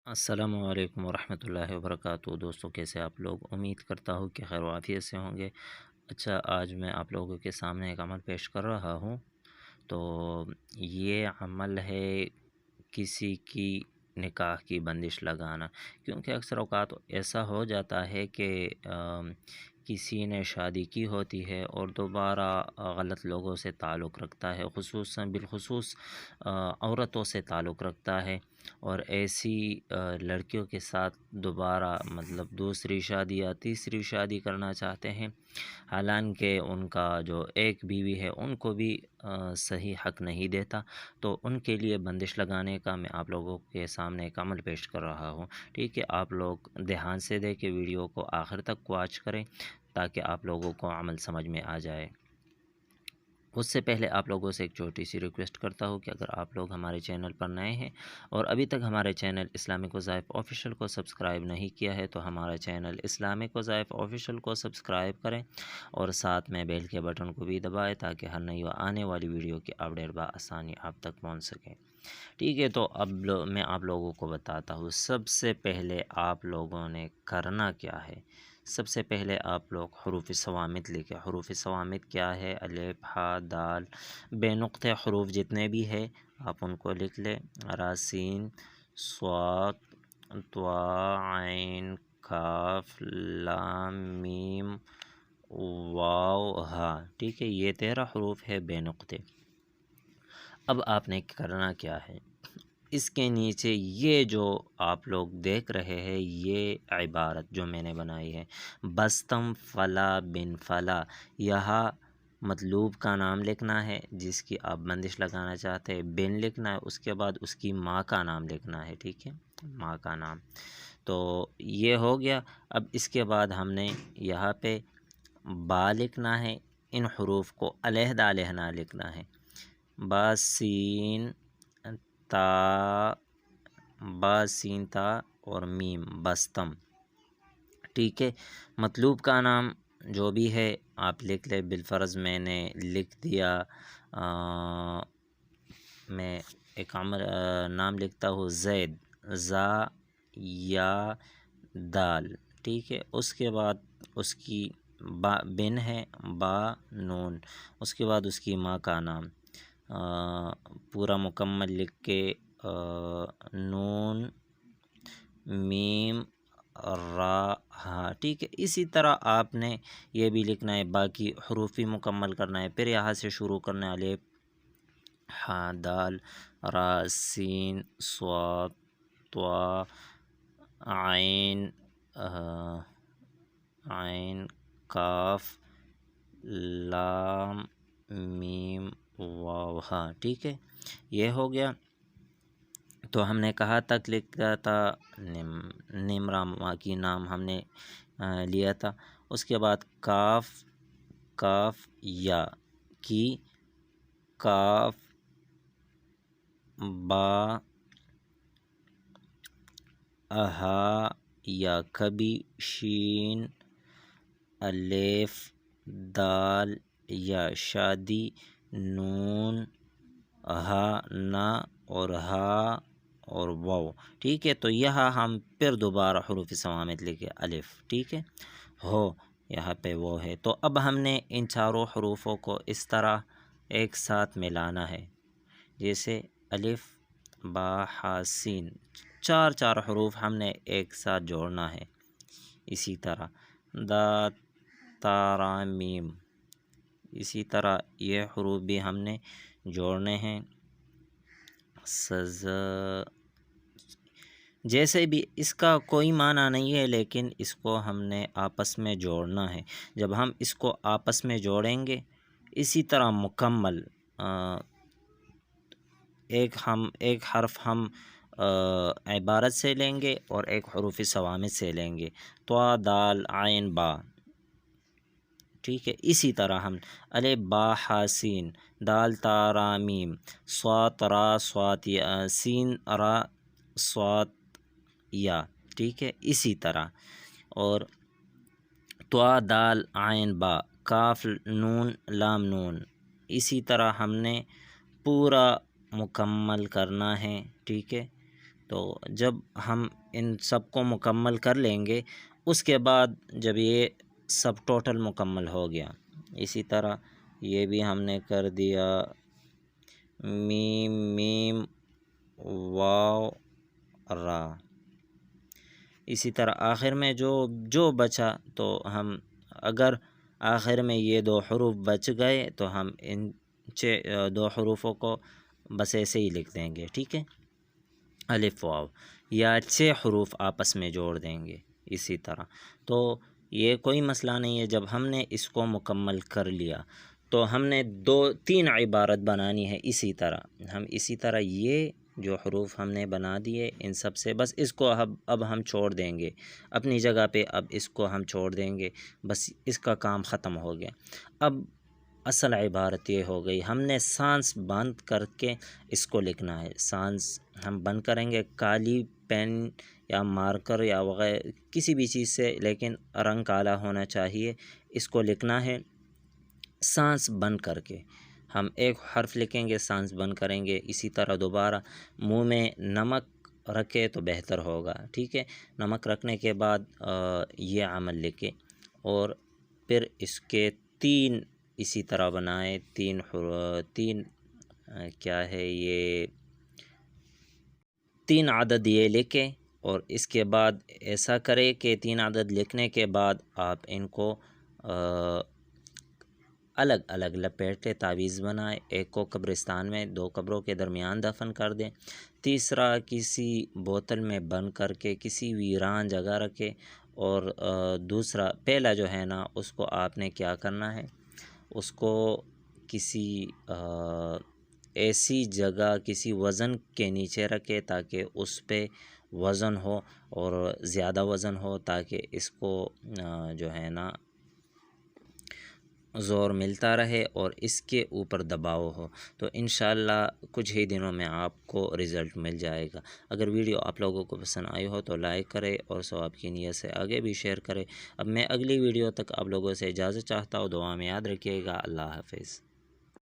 السلام علیکم ورحمۃ اللہ وبرکاتہ۔ دوستوں، کیسے آپ لوگ؟ امید کرتا ہوں کہ خیر و عافیت سے ہوں گے۔ اچھا، آج میں آپ لوگوں کے سامنے ایک عمل پیش کر رہا ہوں۔ تو یہ عمل ہے کسی کی نکاح کی بندش لگانا، کیونکہ اکثر اوقات ایسا ہو جاتا ہے کہ کسی نے شادی کی ہوتی ہے اور دوبارہ غلط لوگوں سے تعلق رکھتا ہے، بالخصوص عورتوں سے تعلق رکھتا ہے، اور ایسی لڑکیوں کے ساتھ دوبارہ مطلب دوسری شادی یا تیسری شادی کرنا چاہتے ہیں، حالانکہ ان کا جو ایک بیوی ہے ان کو بھی صحیح حق نہیں دیتا۔ تو ان کے لیے بندش لگانے کا میں آپ لوگوں کے سامنے ایک عمل پیش کر رہا ہوں۔ ٹھیک ہے، آپ لوگ دھیان سے دیکھیں، ویڈیو کو آخر تک واچ کریں تاکہ آپ لوگوں کو عمل سمجھ میں آ جائے۔ اس سے پہلے آپ لوگوں سے ایک چھوٹی سی ریکویسٹ کرتا ہوں کہ اگر آپ لوگ ہمارے چینل پر نئے ہیں اور ابھی تک ہمارے چینل اسلامک وظائف آفیشیل کو سبسکرائب نہیں کیا ہے تو ہمارا چینل اسلامک وظائف آفیشیل کو سبسکرائب کریں اور ساتھ میں بیل کے بٹن کو بھی دبائیں تاکہ ہر نئی آنے والی ویڈیو کی اپڈیٹ بآسانی آپ تک پہنچ سکے۔ ٹھیک ہے، تو اب میں آپ لوگوں کو بتاتا ہوں سب سے پہلے آپ لوگوں نے کرنا کیا ہے۔ سب سے پہلے آپ لوگ حروف صوامت لکھیں۔ حروف صوامت کیا ہے؟ الف، ح، دال، بے نقطے حروف جتنے بھی ہے آپ ان کو لکھ لیں۔ را، سین، صاد، طا، عین، کاف، لام، میم، واو، ہا۔ ٹھیک ہے، یہ 13 حروف ہے بے نقطے۔ اب آپ نے کرنا کیا ہے، اس کے نیچے یہ جو آپ لوگ دیکھ رہے ہیں یہ عبارت جو میں نے بنائی ہے، بستم فلا بن فلا، یہاں مطلوب کا نام لکھنا ہے جس کی آپ بندش لگانا چاہتے ہیں، بن لکھنا ہے، اس کے بعد اس کی ماں کا نام لکھنا ہے۔ ٹھیک ہے، ماں کا نام۔ تو یہ ہو گیا۔ اب اس کے بعد ہم نے یہاں پہ با لکھنا ہے، ان حروف کو علیحدہ علیحدہ لکھنا ہے۔ با، سین، تا، با، سین، تا اور میم، بستم۔ ٹھیک ہے، مطلوب کا نام جو بھی ہے آپ لکھ لیں۔ بالفرض میں نے لکھ دیا، میں ایک نام لکھتا ہوں زید، زا، یا، دال۔ ٹھیک ہے، اس کے بعد اس کی با بن ہے، با، نون، اس کے بعد اس کی ماں کا نام پورا مکمل لکھ کے نون، میم، را، ہا۔ ٹھیک ہے، اسی طرح آپ نے یہ بھی لکھنا ہے، باقی حروف بھی مکمل کرنا ہے۔ پھر یہاں سے شروع کرنا ہے، الف، ح، دال، را، سین، صاد، طا، عین، عین، کاف، لام، میم، واو، ہا۔ ٹھیک ہے، یہ ہو گیا۔ تو ہم نے کہاں تک لکھا تھا؟ نمرا ماں کی نام ہم نے لیا تھا۔ اس کے بعد کاف، کاف، یا کی، کاف، با، ہا، یا کبھی، شین، الف، دال، یا شادی، نون، ہا، نا، اور ہا، اور واو۔ ٹھیک ہے، تو یہاں ہم پھر دوبارہ حروف صوامت لکھے، الف، ٹھیک ہے، ہو، یہاں پہ وہ ہے۔ تو اب ہم نے ان چاروں حروفوں کو اس طرح ایک ساتھ ملانا ہے، جیسے الف، با، ح، سین، چار حروف ہم نے ایک ساتھ جوڑنا ہے۔ اسی طرح دا، تا، را، میم، اسی طرح یہ حروف بھی ہم نے جوڑنے ہیں۔ جیسے بھی اس کا کوئی معنی نہیں ہے، لیکن اس کو ہم نے آپس میں جوڑنا ہے۔ جب ہم اس کو آپس میں جوڑیں گے اسی طرح مکمل ایک حرف ہم عبارت سے لیں گے اور ایک حروف صوامت سے لیں گے، طا، دال، عین، با۔ ٹھیک ہے، اسی طرح ہم الف، با، ح، سین، دال، تا، را، میم، صاد، را، صاد، سین، را، صاد، یا۔ ٹھیک ہے، اسی طرح اور طا، دال، عین، با، کاف، نون، لام، نون، اسی طرح ہم نے پورا مکمل کرنا ہے۔ ٹھیک ہے، تو جب ہم ان سب کو مکمل کر لیں گے اس کے بعد جب یہ سب ٹوٹل مکمل ہو گیا، اسی طرح یہ بھی ہم نے کر دیا میم میم واو را، اسی طرح آخر میں جو بچا تو ہم اگر آخر میں یہ 2 حروف بچ گئے تو ہم ان 2 حروفوں کو بس ایسے ہی لکھ دیں گے، ٹھیک ہے، الف واو، یا 6 حروف آپس میں جوڑ دیں گے اسی طرح۔ تو یہ کوئی مسئلہ نہیں ہے، جب ہم نے اس کو مکمل کر لیا تو ہم نے 3 عبارت بنانی ہے اسی طرح، ہم اسی طرح یہ جو حروف ہم نے بنا دیے ان سب سے، بس اس کو اب ہم چھوڑ دیں گے اپنی جگہ پہ، اب اس کو ہم چھوڑ دیں گے، بس اس کا کام ختم ہو گیا۔ اب اصل عبارت یہ ہو گئی، ہم نے سانس بند کر کے اس کو لکھنا ہے، سانس ہم بند کریں گے کالی پین یا مارکر یا وغیرہ کسی بھی چیز سے، لیکن رنگ کالا ہونا چاہیے، اس کو لکھنا ہے سانس بند کر کے۔ ہم ایک حرف لکھیں گے، سانس بند کریں گے، اسی طرح دوبارہ منہ میں نمک رکھے تو بہتر ہوگا، ٹھیک ہے، نمک رکھنے کے بعد یہ عمل لکھے اور پھر اس کے 3 اسی طرح بنائے، 3 کیا ہے یہ 3 عدد یہ لکھیں، اور اس کے بعد ایسا کرے کہ 3 عدد لکھنے کے بعد آپ ان کو الگ الگ لپیٹے تعویذ بنائے، ایک کو قبرستان میں 2 قبروں کے درمیان دفن کر دیں، تیسرا کسی بوتل میں بند کر کے کسی ویران جگہ رکھے، اور دوسرا پہلا جو ہے نا اس کو آپ نے کیا کرنا ہے، اس کو کسی ایسی جگہ کسی وزن کے نیچے رکھے تاکہ اس پہ وزن ہو اور زیادہ وزن ہو، تاکہ اس کو جو ہے نا زور ملتا رہے اور اس کے اوپر دباؤ ہو، تو انشاءاللہ کچھ ہی دنوں میں آپ کو رزلٹ مل جائے گا۔ اگر ویڈیو آپ لوگوں کو پسند آئی ہو تو لائک کرے اور ثواب کی نیت سے آگے بھی شیئر کرے۔ اب میں اگلی ویڈیو تک آپ لوگوں سے اجازت چاہتا ہوں، دعا میں یاد رکھیے گا، اللہ حافظ۔